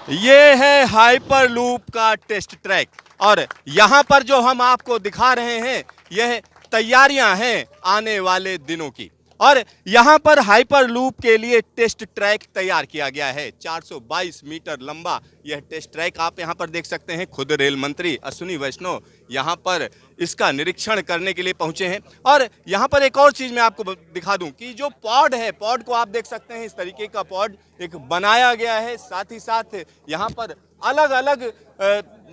ये है हाइपरलूप का टेस्ट ट्रैक और यहाँ पर जो हम आपको दिखा रहे हैं यह तैयारियां हैं आने वाले दिनों की। और यहाँ पर हाइपरलूप के लिए टेस्ट ट्रैक तैयार किया गया है। 422 मीटर लंबा यह टेस्ट ट्रैक आप यहाँ पर देख सकते हैं। खुद रेल मंत्री अश्विनी वैष्णव यहाँ पर इसका निरीक्षण करने के लिए पहुंचे हैं। और यहाँ पर एक और चीज़ मैं आपको दिखा दूं कि जो पॉड है, पॉड को आप देख सकते हैं, इस तरीके का पॉड एक बनाया गया है। साथ ही साथ यहाँ पर अलग अलग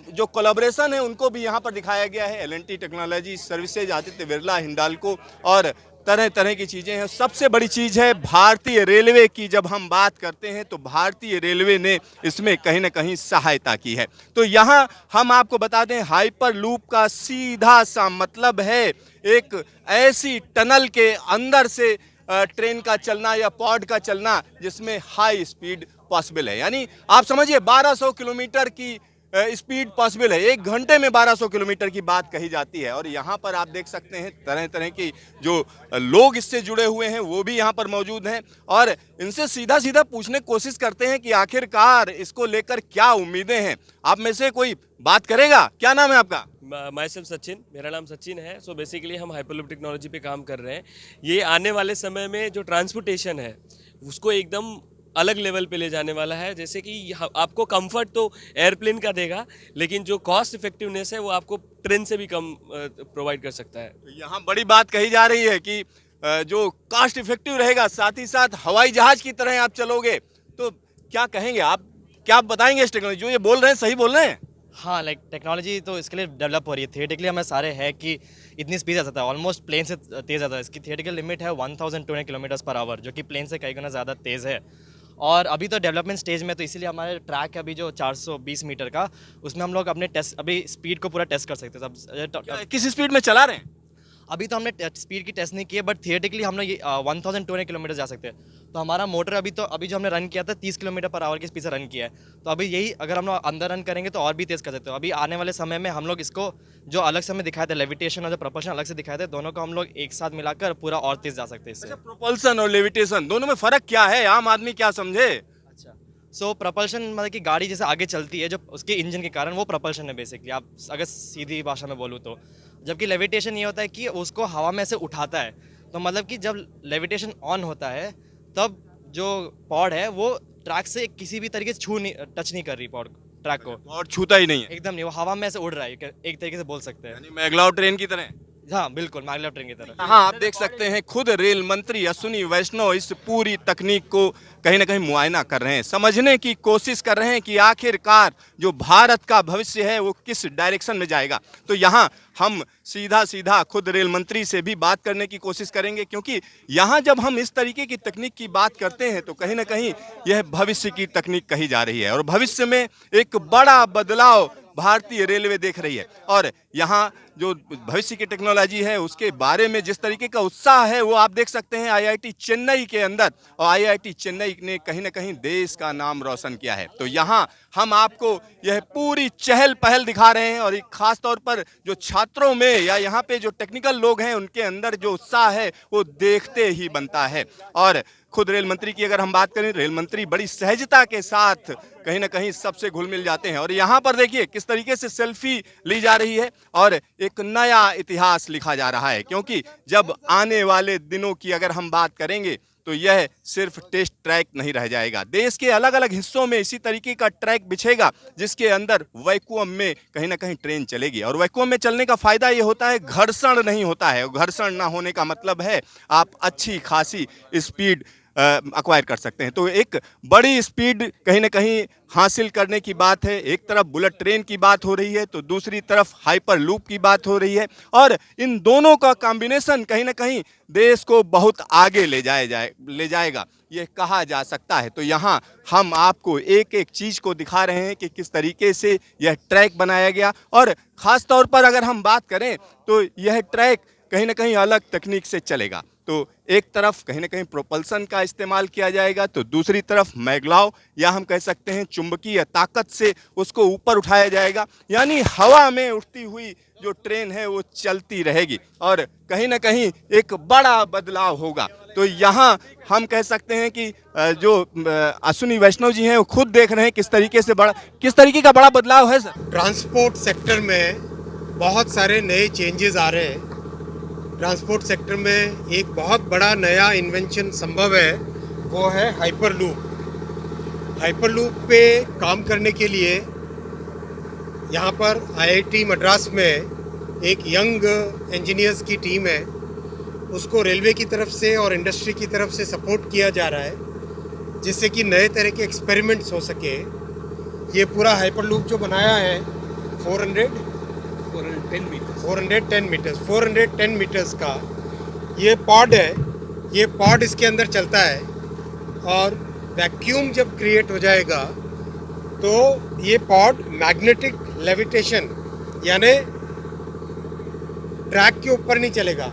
जो कोलैबोरेशन है उनको भी यहाँ पर दिखाया गया है। L&T technology services, Aditya Birla, Hindalco और तरह तरह की चीज़ें हैं। सबसे बड़ी चीज़ है भारतीय रेलवे की। जब हम बात करते हैं तो भारतीय रेलवे ने इसमें कहीं ना कहीं सहायता की है। तो यहाँ हम आपको बता दें, हाइपर लूप का सीधा सा मतलब है एक ऐसी टनल के अंदर से ट्रेन का चलना या पॉड का चलना जिसमें हाई स्पीड पॉसिबल है। यानी आप समझिए 1200 किलोमीटर की स्पीड पॉसिबल है। 1 घंटे में 1200 किलोमीटर की बात कही जाती है। और यहाँ पर आप देख सकते हैं तरह तरह की जो लोग इससे जुड़े हुए हैं वो भी यहाँ पर मौजूद हैं और इनसे सीधा सीधा पूछने की कोशिश करते हैं कि आखिरकार इसको लेकर क्या उम्मीदें हैं। आप में से कोई बात करेगा? क्या नाम है आपका? माई सेल्फ सचिन, मेरा नाम सचिन है। सो बेसिकली हम हाइपरलूप टेक्नोलॉजी पे काम कर रहे हैं। ये आने वाले समय में जो ट्रांसपोर्टेशन है उसको एकदम अलग लेवल पे ले जाने वाला है। जैसे कि आपको कंफर्ट तो एयरप्लेन का देगा, लेकिन जो कॉस्ट इफेक्टिवनेस है वो आपको ट्रेन से भी कम प्रोवाइड कर सकता है। तो यहाँ बड़ी बात कही जा रही है कि जो कॉस्ट इफेक्टिव रहेगा, साथ ही साथ हवाई जहाज की तरह आप चलोगे। तो क्या कहेंगे आप, क्या बताएंगे इस टेक्नोलॉजी? जो ये बोल रहे हैं सही बोल रहे हैं? हाँ, लाइक टेक्नोलॉजी तो इसके लिए डेवलप हो रही है। थिएटिकली हमें सारे है कि इतनी स्पीड आ सकता है, ऑलमोस्ट प्लेन से तेज़ आता है। इसकी थिएटिकल लिमिट है 1200 किलोमीटर्स पर आवर, जो कि प्लेन से कई गुना ज़्यादा तेज़ है। और अभी तो डेवलपमेंट स्टेज में, तो इसीलिए हमारे ट्रैक है अभी जो 420 मीटर का, उसमें हम लोग अपने टेस्ट अभी स्पीड को पूरा टेस्ट कर सकते हैं। सब किस स्पीड में चला रहे हैं? अभी तो हमने स्पीड की टेस्ट नहीं की है, बट थिएटिकली हम लोग 1200 किलोमीटर जा सकते हैं। तो हमारा मोटर अभी जो हमने रन किया था 30 किलोमीटर पर आवर की स्पीड से रन किया है। तो अभी यही अगर हम लोग अंदर रन करेंगे तो और भी तेज़ कर सकते हो। अभी आने वाले समय में हम लोग इसको जो अलग से हमें दिखाए थे, लेविटेशन और जो प्रोपल्शन अलग से दिखाए थे, दोनों को हम लोग एक साथ मिलाकर पूरा और तेज़ जा सकते हैं इससे। प्रोपल्सन और लेविटेशन दोनों में फर्क क्या है? आम आदमी क्या समझे? अच्छा, सो प्रोपल्शन मतलब कि गाड़ी जैसे आगे चलती है जो उसके इंजन के कारण, वो प्रोपल्शन है बेसिकली, आप अगर सीधी भाषा में बोलूँ तो। जबकि लेविटेशन ये होता है कि उसको हवा में से उठाता है। तो मतलब कि जब लेविटेशन ऑन होता है तब जो पॉड है वो ट्रैक से किसी भी तरीके से टच नहीं कर रही पॉड ट्रैक को। और छूता ही नहीं है? एकदम नहीं, वो हवा में से उड़ रहा है, एक तरीके से बोल सकते हैं। यानी मैगलाव ट्रेन की तरह? हाँ बिल्कुल, मैगलेव ट्रेन की तरह। हाँ, आप देख सकते हैं खुद रेल मंत्री अश्विनी वैष्णव इस पूरी तकनीक को कहीं ना कहीं मुआयना कर रहे हैं, समझने की कोशिश कर रहे हैं कि आखिरकार जो भारत का भविष्य है वो किस डायरेक्शन में जाएगा। तो यहाँ हम सीधा सीधा खुद रेल मंत्री से भी बात करने की कोशिश करेंगे, क्योंकि यहाँ जब हम इस तरीके की तकनीक की बात करते हैं तो कहीं ना कहीं यह भविष्य की तकनीक कही जा रही है और भविष्य में एक बड़ा बदलाव भारतीय रेलवे देख रही है। और यहाँ जो भविष्य की टेक्नोलॉजी है उसके बारे में जिस तरीके का उत्साह है वो आप देख सकते हैं IIT चेन्नई के अंदर। और IIT चेन्नई ने कहीं ना कहीं देश का नाम रोशन किया है। तो यहाँ हम आपको यह पूरी चहल पहल दिखा रहे हैं और खास तौर पर जो छात्रों में या यहाँ पे जो टेक्निकल लोग हैं उनके अंदर जो उत्साह है वो देखते ही बनता है। और खुद रेल मंत्री की अगर हम बात करें, रेल मंत्री बड़ी सहजता के साथ कहीं ना कहीं सबसे घुल मिल जाते हैं। और यहाँ पर देखिए किस तरीके से सेल्फी ली जा रही है और एक नया इतिहास लिखा जा रहा है, क्योंकि जब आने वाले दिनों की अगर हम बात करेंगे तो यह सिर्फ टेस्ट ट्रैक नहीं रह जाएगा। देश के अलग अलग हिस्सों में इसी तरीके का ट्रैक बिछेगा जिसके अंदर वैक्यूम में कहीं ना कहीं ट्रेन चलेगी। और वैक्यूम में चलने का फायदा ये होता है घर्षण नहीं होता है। घर्षण ना होने का मतलब है आप अच्छी खासी स्पीड अक्वायर कर सकते हैं। तो एक बड़ी स्पीड कहीं ना कहीं हासिल करने की बात है। एक तरफ बुलेट ट्रेन की बात हो रही है तो दूसरी तरफ हाइपर लूप की बात हो रही है और इन दोनों का कॉम्बिनेशन कहीं ना कहीं देश को बहुत आगे ले जाएगा, ये कहा जा सकता है। तो यहाँ हम आपको एक एक चीज़ को दिखा रहे हैं कि किस तरीके से यह ट्रैक बनाया गया। और ख़ास तौर पर अगर हम बात करें तो यह ट्रैक कहीं ना कहीं अलग तकनीक से चलेगा। तो एक तरफ कहीं ना कहीं प्रोपल्सन का इस्तेमाल किया जाएगा तो दूसरी तरफ मैगलाव या हम कह सकते हैं चुंबकीय ताकत से उसको ऊपर उठाया जाएगा। यानी हवा में उठती हुई जो ट्रेन है वो चलती रहेगी और कहीं ना कहीं एक बड़ा बदलाव होगा। तो यहाँ हम कह सकते हैं कि जो अश्विनी वैष्णव जी हैं वो खुद देख रहे हैं किस तरीके का बड़ा बदलाव है सर। ट्रांसपोर्ट सेक्टर में बहुत सारे नए चेंजेस आ रहे हैं। ट्रांसपोर्ट सेक्टर में एक बहुत बड़ा नया इन्वेंशन संभव है, वो है हाइपरलूप। हाइपरलूप पे काम करने के लिए यहाँ पर आईआईटी मद्रास में एक यंग इंजीनियर्स की टीम है, उसको रेलवे की तरफ से और इंडस्ट्री की तरफ से सपोर्ट किया जा रहा है, जिससे कि नए तरह के एक्सपेरिमेंट्स हो सके। ये पूरा हाइपरलूप जो बनाया है 410 मीटर्स का ये पॉड है। ये पॉड इसके अंदर चलता है और वैक्यूम जब क्रिएट हो जाएगा तो ये पॉड मैग्नेटिक लेविटेशन यानी ट्रैक के ऊपर नहीं चलेगा,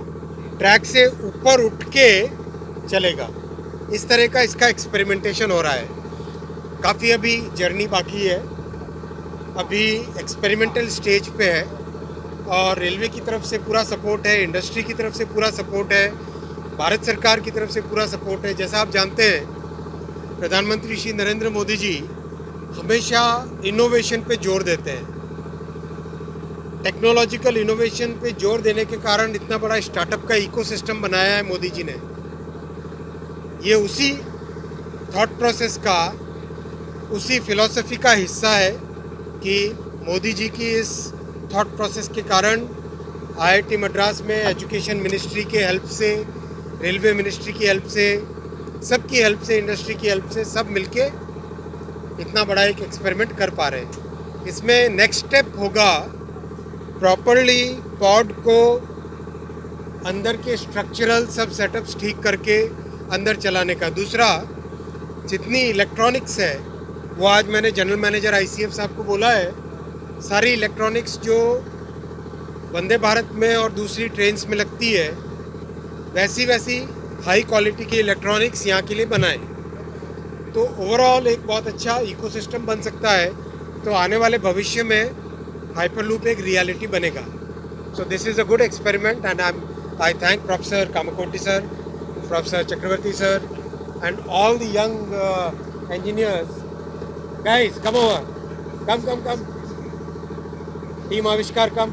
ट्रैक से ऊपर उठ के चलेगा। इस तरह का इसका एक्सपेरिमेंटेशन हो रहा है। काफ़ी अभी जर्नी बाकी है, अभी एक्सपेरिमेंटल स्टेज पे है और रेलवे की तरफ से पूरा सपोर्ट है, इंडस्ट्री की तरफ से पूरा सपोर्ट है, भारत सरकार की तरफ से पूरा सपोर्ट है। जैसा आप जानते हैं प्रधानमंत्री श्री नरेंद्र मोदी जी हमेशा इनोवेशन पे जोर देते हैं। टेक्नोलॉजिकल इनोवेशन पे जोर देने के कारण इतना बड़ा स्टार्टअप का इकोसिस्टम बनाया है मोदी जी ने। ये उसी थॉट प्रोसेस का, उसी फिलॉसफी का हिस्सा है कि मोदी जी की इस थॉट प्रोसेस के कारण आईआईटी मद्रास में एजुकेशन मिनिस्ट्री के हेल्प से, रेलवे मिनिस्ट्री की हेल्प से, सबकी हेल्प से, इंडस्ट्री की हेल्प से सब मिलके इतना बड़ा एक एक्सपेरिमेंट कर पा रहे हैं। इसमें नेक्स्ट स्टेप होगा प्रॉपरली पॉड को अंदर के स्ट्रक्चरल सब सेटअप्स ठीक करके अंदर चलाने का। दूसरा, जितनी इलेक्ट्रॉनिक्स है वो आज मैंने जनरल मैनेजर आईसीएफ साहब को बोला है, सारी इलेक्ट्रॉनिक्स जो वंदे भारत में और दूसरी ट्रेन्स में लगती है वैसी हाई क्वालिटी की इलेक्ट्रॉनिक्स यहाँ के लिए बनाएं। तो ओवरऑल एक बहुत अच्छा इकोसिस्टम बन सकता है। तो आने वाले भविष्य में हाइपरलूप एक रियलिटी बनेगा। So this is a good experiment and I thank professor Kamakoti sir, professor Chakravarti sir and all the young engineers. Guys, come over. Come. Team Avishkar, come.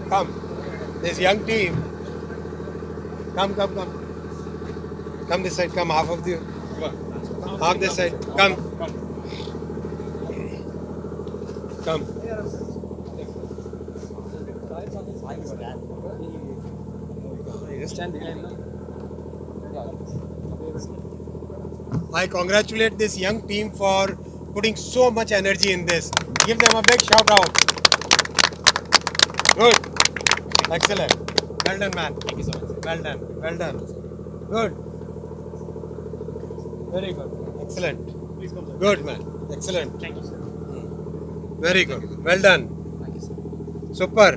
Come. This young team. Come. Come this side. Come half of you. Half this side. Come. I congratulate this young team for putting so much energy in this. Give them a big shout out. Good. Excellent. Well done, man. Thank you so much. Well done. Good. Very good. Excellent. Please come, sir. Good, man. Excellent. Thank you, sir. Very good. Well done. Thank you, sir. Super.